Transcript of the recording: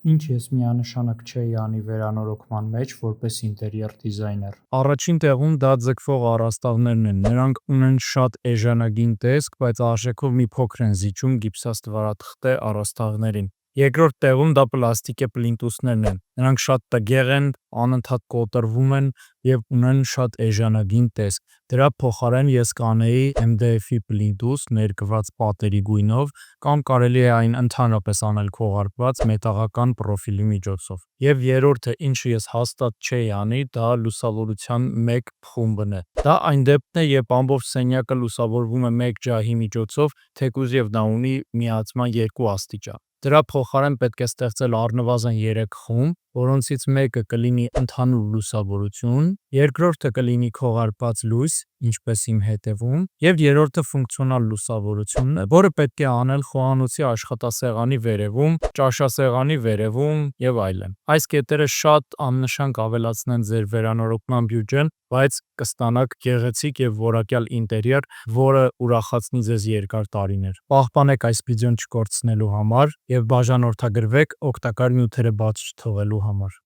Ինչ ես միանշանակ չէի անի վերանորոգման մեջ որպես ինտերիեր դիզայներ։ Առաջին տեղում դա ձգվող առաստաղներն են, նրանք ունեն շատ էժանագին տեսք, բայց արժեքով մի փոքր են զիջում գիպսաստվարաթղթե առաստաղներին։ Երկրորդ տեղում դա պլաստիկե պլինտուսներն են, նրանք շատ տգեղ են, անընդհատ կոտրվում են և ունեն շատ էժանագին տեսք։ Դրա փոխարեն ես կանեի MDF-ի պլինտուս ներկված պատերի գույնով, կամ կարելի է այն ընդհանրապես անել քողարկված մետաղական պրոֆիլի միջոցով։ Եվ երրորդը, ինչը ես հաստատ չէի անի, դա լուսավորության մեկ խումբն է։ Դա այն դեպքն է, երբ ամբողջ սենյակը լուսավորվում է մեկ ջահի միջոցով, թեկուզ և դա ունի միացման երկու աստիճան։ Դրա փոխարեն պետք է ստեղծել առնվազն 3 խումբ, որոնցից մեկը կլինի ընդհանուր լուսավորություն, երկրորդը կլինի քողարկված լույս, ինչպես իմ հետևում, և երրորդը ֆունկցիոնալ լուսավորությունն է, որը պետք է անել խոհանոցի աշխատասեղանի վերևում, ճաշասեղանի վերևում և այլն։ Այս կետերը շատ աննշան կավելացնեն ձեր վերանորոգման բյուջեն, բայց կստանաք գեղեցիկ և որակյալ ինտերիեր, որը ուրախացնի ձեզ երկար տարիներ։ Պահպանեք այս վիդեոն չկորցնելու համար և բաժանորդագրվեք օգտակար նյութերը բաց չթողելու համար։